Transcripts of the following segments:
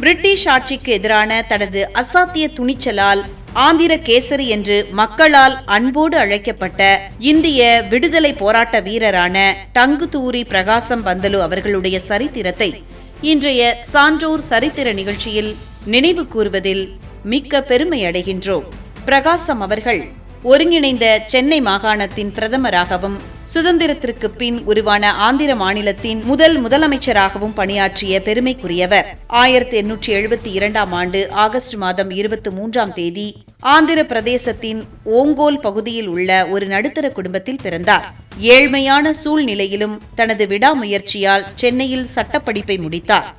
British ஆட்சிக்கு எதிரான தனது அசாத்திய துணிச்சலால் ஆந்திர கேசரி என்று மக்களால் அன்போடு அழைக்கப்பட்ட இந்திய விடுதலை போராட்ட வீரரான டங்குதூரி பிரகாசம் பந்தலு அவர்களுடைய சரித்திரத்தை இன்றைய சான்றோர் சரித்திர நிகழ்ச்சியில் நினைவு கூறுவதில் மிக்க பெருமை அடைகின்றோம். பிரகாசம் அவர்கள் ஒருங்கிணைந்த சென்னை மாகாணத்தின் பிரதமராகவும் சுதந்திரத்திற்கு பின் உருவான ஆந்திர மாநிலத்தின் முதலமைச்சராகவும் பணியாற்றிய பெருமைக்குரியவர். 1872 ஆண்டு ஆகஸ்ட் மாதம் 23ஆம் தேதி ஆந்திர பிரதேசத்தின் ஓங்கோல் பகுதியில் உள்ள ஒரு நடுத்தர குடும்பத்தில் பிறந்தார். ஏழ்மையான சூழ்நிலையிலும் தனது விடாமுயற்சியால் சென்னையில் சட்டப்படிப்பை முடித்தார்.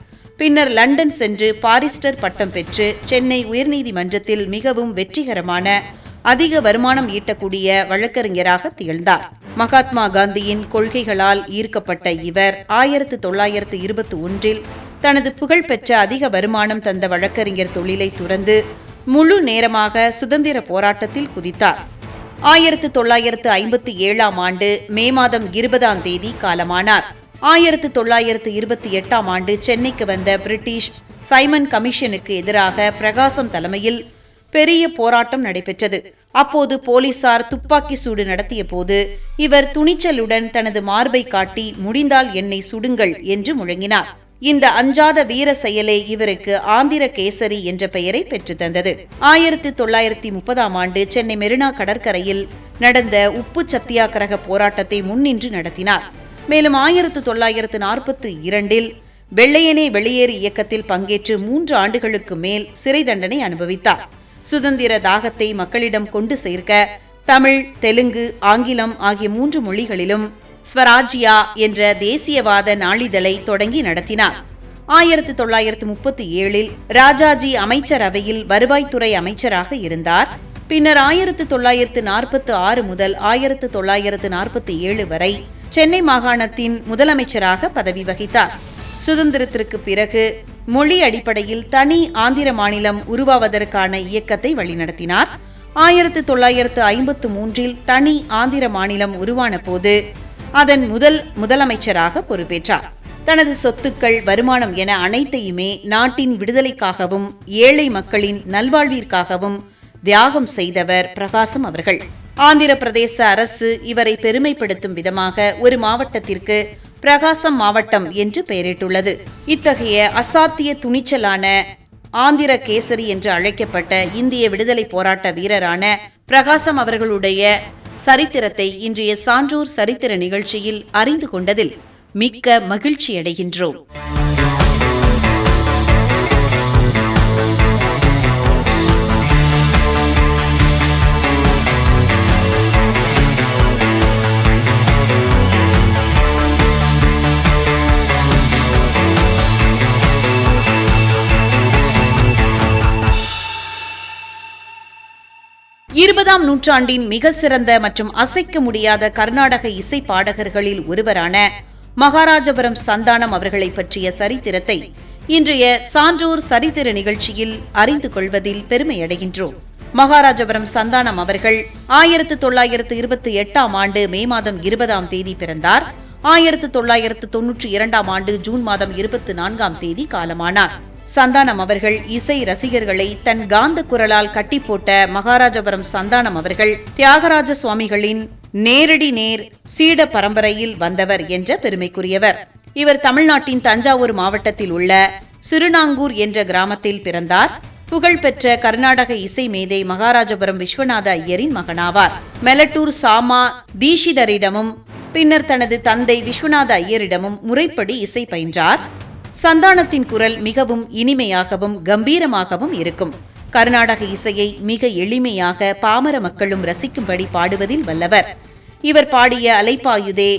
பின்னர் லண்டன் சென்று பாரிஸ்டர் பட்டம் பெற்று சென்னை உயர்நீதிமன்றத்தில் மிகவும் வெற்றிகரமான அதிக வருமானம் ஈட்டக்கூடிய வழக்கறிஞராக திகழ்ந்தார். மகாத்மா காந்தியின் கொள்கைகளால் ஈர்க்கப்பட்ட இவர் 1921 தனது புகழ்பெற்ற அதிக வருமானம் தந்த வழக்கறிஞர் தொழிலை துறந்து முழு நேரமாக சுதந்திர போராட்டத்தில் குதித்தார். 1957 ஆண்டு மே மாதம் 20ஆம் தேதி காலமானார். 1928 ஆண்டு சென்னைக்கு வந்த பிரிட்டிஷ் சைமன் கமிஷனுக்கு எதிராக பிரகாசம் தலைமையில் பெரிய போராட்டம் நடைபெற்றது. அப்போது போலீசார் துப்பாக்கி சூடு நடத்திய போது இவர் துணிச்சலுடன் தனது மார்பை காட்டி முடிந்தால் என்னை சுடுங்கள் என்று முழங்கினார். இந்த அஞ்சாத வீர செயலே இவருக்கு ஆந்திர கேசரி என்ற பெயரை பெற்றுத்தந்தது. 1930 ஆண்டு சென்னை மெரினா கடற்கரையில் நடந்த உப்பு சத்தியாகிரக போராட்டத்தை முன்னின்று நடத்தினார். மேலும் 1942 வெள்ளையனே வெளியேறு இயக்கத்தில் பங்கேற்று 3 ஆண்டுகளுக்கு மேல் சிறை தண்டனை அனுபவித்தார். சுதந்திர தாகத்தை மக்களிடம் கொண்டு சேர்க்க தமிழ், தெலுங்கு, ஆங்கிலம் ஆகிய 3 மொழிகளிலும் ஸ்வராஜ்யா என்ற தேசியவாத நாளிதழை தொடங்கி நடத்தினார். 1937 ராஜாஜி அமைச்சரவையில் வருவாய்த்துறை அமைச்சராக இருந்தார். பின்னர் 1946 முதல் 1947 வரை சென்னை மாகாணத்தின் முதலமைச்சராக பதவி வகித்தார். சுதந்திரத்திற்கு பிறகு மொழி அடிப்படையில் தனி ஆந்திர மாநிலம் உருவாவதற்கான இயக்கத்தை வழிநடத்தினார். 1953 தனி ஆந்திர மாநிலம் உருவான போது அதன் முதலமைச்சராக பொறுப்பேற்றார். தனது சொத்துக்கள், வருமானம் என அனைத்தையுமே நாட்டின் விடுதலைக்காகவும் ஏழை மக்களின் நல்வாழ்விற்காகவும் தியாகம் செய்தவர் பிரகாசம் அவர்கள். ஆந்திர பிரதேச அரசு இவரை பெருமைப்படுத்தும் விதமாக ஒரு மாவட்டத்திற்கு பிரகாசம் மாவட்டம் என்று பெயரிட்டுள்ளது. இத்தகைய அசாத்திய துணிச்சலான ஆந்திர கேசரி என்று அழைக்கப்பட்ட இந்திய விடுதலை போராட்ட வீரரான பிரகாசம் அவர்களுடைய சரித்திரத்தை இன்றைய சான்றோர் சரித்திர நிகழ்ச்சியில் அறிந்து கொண்டதில் மிக்க மகிழ்ச்சியடைகின்றோம். இருபதாம் நூற்றாண்டின் மிக சிறந்த மற்றும் அசைக்க முடியாத கர்நாடக இசை பாடகர்களில் ஒருவரான மகாராஜபுரம் சந்தானம் அவர்களை பற்றிய சரித்திரத்தை இன்றைய சான்றோர் சரித்திர நிகழ்ச்சியில் அறிந்து கொள்வதில் பெருமையடைகின்றோம். மகாராஜபுரம் சந்தானம் அவர்கள் 1928 ஆண்டு மே மாதம் 20ஆம் தேதி பிறந்தார். 1992 ஆண்டு ஜூன் மாதம் 24ஆம் தேதி காலமானார். சந்தானம் அவர்கள் இசை ரசிகர்களை தன் காந்த குரலால் கட்டி போட்ட மகாராஜபுரம் சந்தானம் அவர்கள் தியாகராஜ சுவாமிகளின் நேரடி சீட பரம்பரையில் வந்தவர் என்ற பெருமைக்குரியவர். இவர் தமிழ்நாட்டின் தஞ்சாவூர் மாவட்டத்தில் உள்ள சிறுநாங்கூர் என்ற கிராமத்தில் பிறந்தார். புகழ்பெற்ற கர்நாடக இசை மேதை மகாராஜபுரம் விஸ்வநாத ஐயரின் மகனாவார். மெலட்டூர் சாமா தீஷிதரிடமும் பின்னர் தனது தந்தை விஸ்வநாத ஐயரிடமும் முறைப்படி இசை பயின்றார். சந்தானத்தின் குரல் மிகவும் இனிமையாகவும் கம்பீரமாகவும் இருக்கும். கர்நாடக இசையை மிக எளிமையாக பாமர மக்களும் ரசிக்கும்படி பாடுவதில் வல்லவர். இவர் பாடிய அலைப்பாயுதே,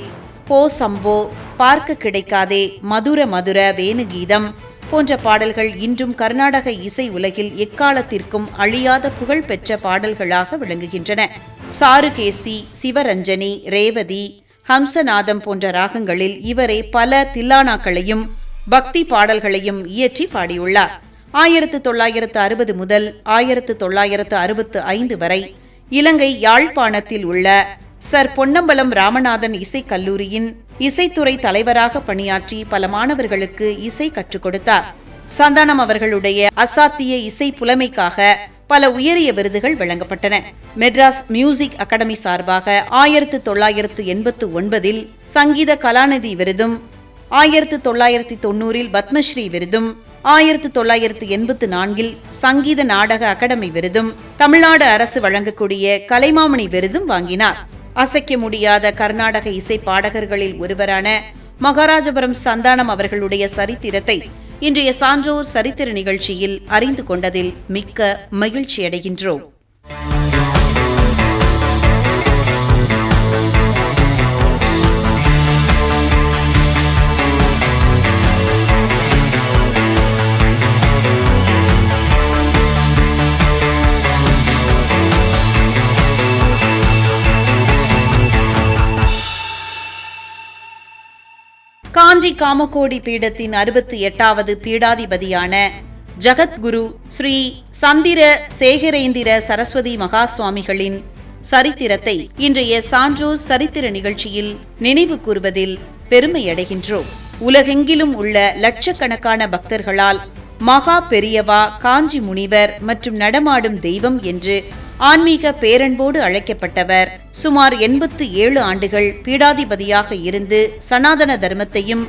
போ சம்போ, பார்க்க கிடைக்காதே, மதுர மதுர வேணுகீதம் போன்ற பாடல்கள் இன்றும் கர்நாடக இசை உலகில் எக்காலத்திற்கும் அழியாத புகழ் பெற்ற பாடல்களாக விளங்குகின்றன. சாருகேசி, சிவரஞ்சனி, ரேவதி, ஹம்சநாதம் போன்ற ராகங்களில் இவரே பல தில்லானாக்களையும் பக்தி பாடல்களையும் இயற்றி பாடியுள்ளார். 1960 முதல் 1965 வரை இலங்கை யாழ்ப்பாணத்தில் உள்ள சர் பொன்னம்பலம் ராமநாதன் இசைக் கல்லூரியின் இசைத்துறை தலைவராக பணியாற்றி பல மாணவர்களுக்கு இசை கற்றுக் கொடுத்தார். சந்தானம் அவர்களுடைய அசாத்திய இசை புலமைக்காக பல உயரிய விருதுகள் வழங்கப்பட்டன. மெட்ராஸ் மியூசிக் அகாடமி சார்பாக 1989 சங்கீத கலாநிதி விருதும், 1990 பத்மஸ்ரீ விருதும், 1984 சங்கீத நாடக அகாடமி விருதும், தமிழ்நாடு அரசு வழங்கக்கூடிய கலைமாமணி விருதும் வாங்கினார். அசைக்க முடியாத கர்நாடக இசை பாடகர்களில் ஒருவரான மகாராஜபுரம் சந்தானம் அவர்களுடைய சரித்திரத்தை இன்றைய சான்றோர் சரித்திர நிகழ்ச்சியில் அறிந்து கொண்டதில் மிக்க மகிழ்ச்சியடைகின்றோம். காஞ்சி காமகோடி பீடத்தின் 68வது பீடாதிபதியான ஜகத்குரு ஸ்ரீ சந்திர சேகரேந்திர சரஸ்வதி மகா சுவாமிகளின் சரித்திரத்தை இன்றைய சான்றோர் சரித்திர நிகழ்ச்சியில் நினைவு கூர்வதில் பெருமையடைகின்றோம். உலகெங்கிலும் உள்ள லட்சக்கணக்கான பக்தர்களால் மகா பெரியவா, காஞ்சி முனிவர் மற்றும் நடமாடும் தெய்வம் என்று ஆன்மீக பேரன்போடு அழைக்கப்பட்டவர். சுமார் 87 ஆண்டுகள் பீடாதிபதியாக இருந்து சனாதன தர்மத்தையும்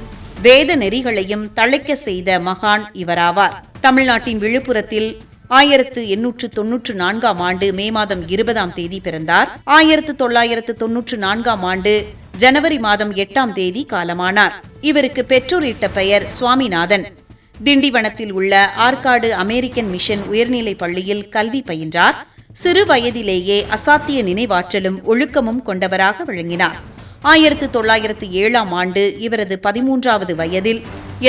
வேத நெறிகளையும் தழைக்க செய்த மகான் இவராவார். தமிழ்நாட்டின் விழுப்புரத்தில் 1894 ஆண்டு மே மாதம் 20 பிறந்தார். 1994 ஆண்டு ஜனவரி மாதம் 8 காலமானார். இவருக்கு பெற்றோரிட்ட பெயர் சுவாமிநாதன். திண்டிவனத்தில் உள்ள ஆற்காடு அமெரிக்கன் மிஷன் உயர்நிலைப் பள்ளியில் கல்வி பயின்றார். சிறு வயதிலேயே அசாத்திய நினைவாற்றலும் ஒழுக்கமும் கொண்டவராக விளங்கினார். 1907 ஆண்டு இவரது 13வது வயதில்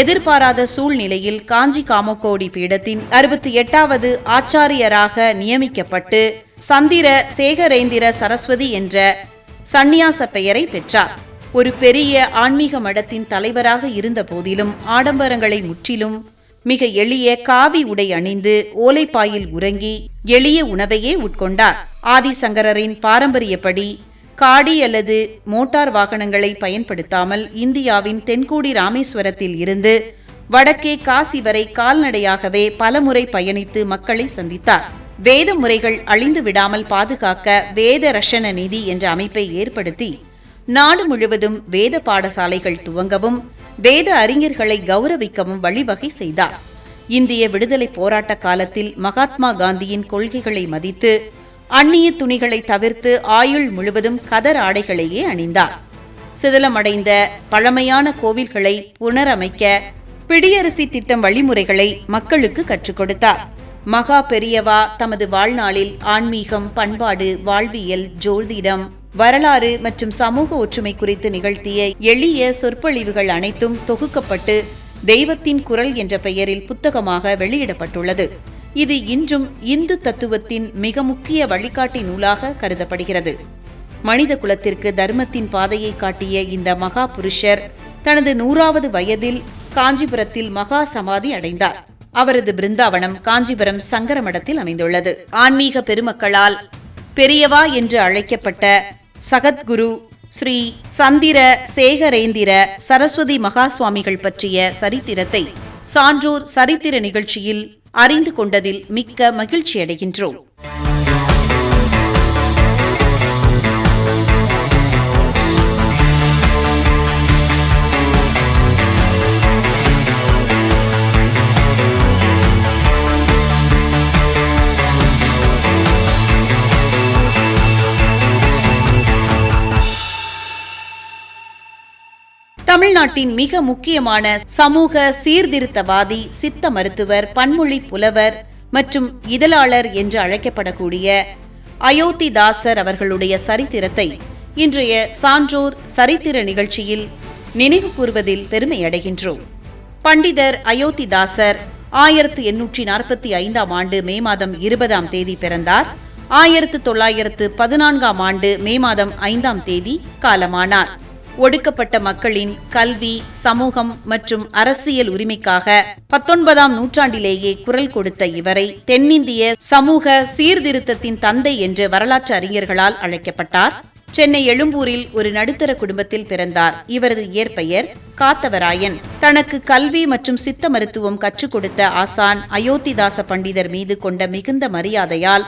எதிர்பாராத சூழ்நிலையில் காஞ்சி காமகோடி பீடத்தின் 68வது ஆச்சாரியராக நியமிக்கப்பட்டு சந்திர சேகரேந்திர சரஸ்வதி என்ற சந்நியாச பெயரை பெற்றார். ஒரு பெரிய ஆன்மீக மடத்தின் தலைவராக இருந்த போதிலும் ஆடம்பரங்களை முற்றிலும் மிக எளிய காவி உடை அணிந்து ஓலைப்பாயில் உறங்கி எளிய உணவையே உட்கொண்டார். ஆதிசங்கரரின் பாரம்பரியப்படி காடி அல்லது மோட்டார் வாகனங்களை பயன்படுத்தாமல் இந்தியாவின் தென்கோடி ராமேஸ்வரத்தில் இருந்து வடக்கே காசி வரை கால்நடையாகவே பலமுறை பயணித்து மக்களை சந்தித்தார். வேத முறைகள் அழிந்து விடாமல் பாதுகாக்க வேத ரஷண நிதி என்ற அமைப்பை ஏற்படுத்தி நாடு முழுவதும் வேத பாடசாலைகள் துவங்கவும் வேத அறிஞர்களை கௌரவிக்கவும் வழிவகை செய்தார். இந்திய விடுதலை போராட்ட காலத்தில் மகாத்மா காந்தியின் கொள்கைகளை மதித்து அந்நிய துணிகளை தவிர்த்து ஆயுள் முழுவதும் கதர் ஆடைகளையே அணிந்தார். சிதிலமடைந்த பழமையான கோவில்களை புனரமைக்க பிடியரசி திட்டம் வழிமுறைகளை மக்களுக்கு கற்றுக் கொடுத்தார். மகா பெரியவா தமது வாழ்நாளில் ஆன்மீகம், பண்பாடு, வாழ்வியல், ஜோதிடம், வரலாறு மற்றும் சமூக ஒற்றுமை குறித்து நிகழ்த்திய எளிய சொற்பொழிவுகள் அனைத்தும் தொகுக்கப்பட்டு தெய்வத்தின் குரல் என்ற பெயரில் புத்தகமாக வெளியிடப்பட்டுள்ளது. இது இன்றும் இந்து தத்துவத்தின் மிக முக்கிய வழிகாட்டி நூலாக கருதப்படுகிறது. மனித குலத்திற்கு தர்மத்தின் பாதையை காட்டிய இந்த மகா புருஷர் தனது 100வது வயதில் காஞ்சிபுரத்தில் மகா சமாதி அடைந்தார். அவரது பிருந்தாவனம் காஞ்சிபுரம் சங்கர மடத்தில் அமைந்துள்ளது. ஆன்மீக பெருமக்களால் பெரியவா என்று அழைக்கப்பட்ட சகத்குரு ஸ்ரீ சந்திர சேகரேந்திர சரஸ்வதி மகா சுவாமிகள் பற்றிய சரித்திரத்தை சான்றோர் சரித்திர நிகழ்ச்சியில் அறிந்து கொண்டதில் மிக்க மகிழ்ச்சியடைகின்றோம். தமிழ்நாட்டின் மிக முக்கியமான சமூக சீர்திருத்தவாதி, சித்த மருத்துவர், பன்மொழி புலவர் மற்றும் இதழாளர் என்று அழைக்கப்படக்கூடிய அயோத்திதாசர் அவர்களுடைய சரித்திரத்தை இன்றைய சான்றோர் சரித்திர நிகழ்ச்சியில் நினைவு கூர்வதில் பெருமையடைகின்றோம். பண்டிதர் அயோத்திதாசர் 1845 ஆண்டு மே மாதம் 20 பிறந்தார். 1914 ஆண்டு மே மாதம் 5 காலமானார். ஒடுக்கப்பட்ட மக்களின் கல்வி, சமூகம் மற்றும் அரசியல் உரிமைக்காக 19ஆம் நூற்றாண்டிலேயே குரல் கொடுத்த இவரை தென்னிந்திய சமூக சீர்திருத்தத்தின் தந்தை என்று வரலாற்று அறிஞர்களால் அழைக்கப்பட்டார். சென்னை எழும்பூரில் ஒரு நடுத்தர குடும்பத்தில் பிறந்தார். இவரது இயற்பெயர் காத்தவராயன். தனக்கு கல்வி மற்றும் சித்த மருத்துவம் கற்றுக் கொடுத்த ஆசான் அயோத்திதாச பண்டிதர் மீது கொண்ட மிகுந்த மரியாதையால்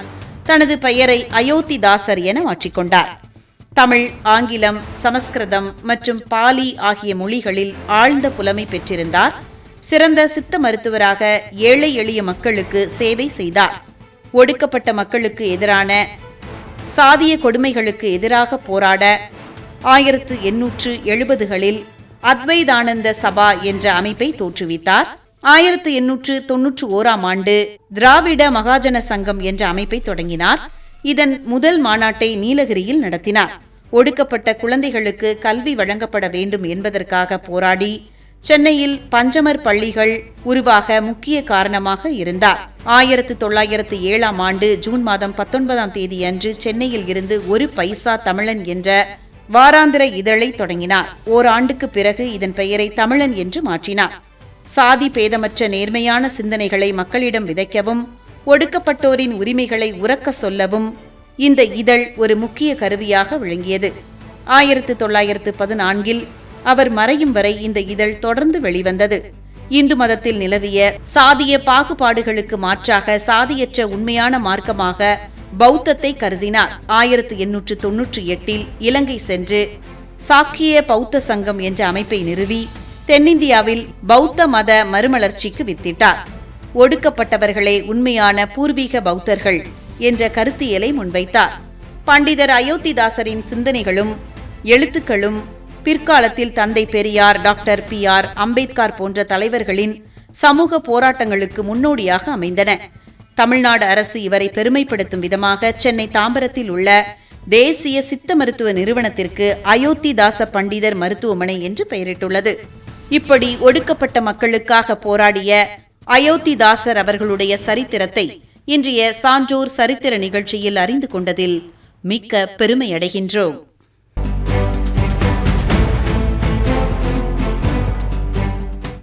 தனது பெயரை அயோத்திதாசர் என மாற்றிக்கொண்டார். தமிழ், ஆங்கிலம், சமஸ்கிருதம் மற்றும் பாலி ஆகிய மொழிகளில் ஆழ்ந்த புலமை பெற்றிருந்தார். சிறந்த சித்த மருத்துவராக ஏழை எளிய மக்களுக்கு சேவை செய்தார். ஒடுக்கப்பட்ட மக்களுக்கு எதிரான சாதிய கொடுமைகளுக்கு எதிராக போராட 1870களில் அத்வைதானந்த சபா என்ற அமைப்பை தோற்றுவித்தார். 1891ஆம் ஆண்டு திராவிட மகாஜன சங்கம் என்ற அமைப்பை தொடங்கினார். இதன் முதல் மாநாட்டை நீலகிரியில் நடத்தினார். ஒடுக்கப்பட்ட குழந்தைகளுக்கு கல்வி வழங்கப்பட வேண்டும் என்பதற்காக போராடி சென்னையில் பஞ்சமர் பள்ளிகள் உருவாக முக்கிய காரணமாக இருந்தார். 1907ஆம் ஆண்டு ஜூன் மாதம் 19ஆம் தேதி அன்று சென்னையில் இருந்து ஒரு பைசா தமிழன் என்ற வாராந்திர இதழை தொடங்கினார். ஓராண்டுக்கு பிறகு இதன் பெயரை தமிழன் என்று மாற்றினார். சாதி பேதமற்ற நேர்மையான சிந்தனைகளை மக்களிடம் விதைக்கவும் ஒடுக்கப்பட்டோரின் உரிமைகளை உரக்க சொல்லவும் இந்த இதழ் ஒரு முக்கிய கருவியாக விளங்கியது. 1914இல் அவர் மறையும் வரை இந்த இதழ் தொடர்ந்து வெளிவந்தது. இந்து மதத்தில் நிலவிய சாதிய பாகுபாடுகளுக்கு மாற்றாக சாதியற்ற உண்மையான மார்க்கமாக பௌத்தத்தை கருதினார். 1898இல் இலங்கை சென்று சாக்கிய பௌத்த சங்கம் என்ற அமைப்பை நிறுவி தென்னிந்தியாவில் பௌத்த மத மறுமலர்ச்சிக்கு வித்திட்டார். ஒடுக்கப்பட்டவர்களே உண்மையான பூர்வீக பௌத்தர்கள் என்ற கருத்தியலை முன்வைத்தார். பண்டிதர் அயோத்திதாசரின் சிந்தனைகளும் எழுத்துக்களும் பிற்காலத்தில் தந்தை பெரியார், டாக்டர் PR அம்பேத்கர் போன்ற தலைவர்களின் சமூக போராட்டங்களுக்கு முன்னோடியாக அமைந்தன. தமிழ்நாடு அரசு இவரை பெருமைப்படுத்தும் விதமாக சென்னை தாம்பரத்தில் உள்ள தேசிய சித்த மருத்துவ நிறுவனத்திற்கு அயோத்திதாச பண்டிதர் மருத்துவமனை என்று பெயரிட்டுள்ளது. இப்படி ஒடுக்கப்பட்ட மக்களுக்காக போராடிய அயோத்திதாசர் அவர்களுடைய சரித்திரத்தை இன்றைய சான்றோர் சரித்திர நிகழ்ச்சியில் அறிந்து கொண்டதில் மிக்க பெருமையடைகின்றோம்.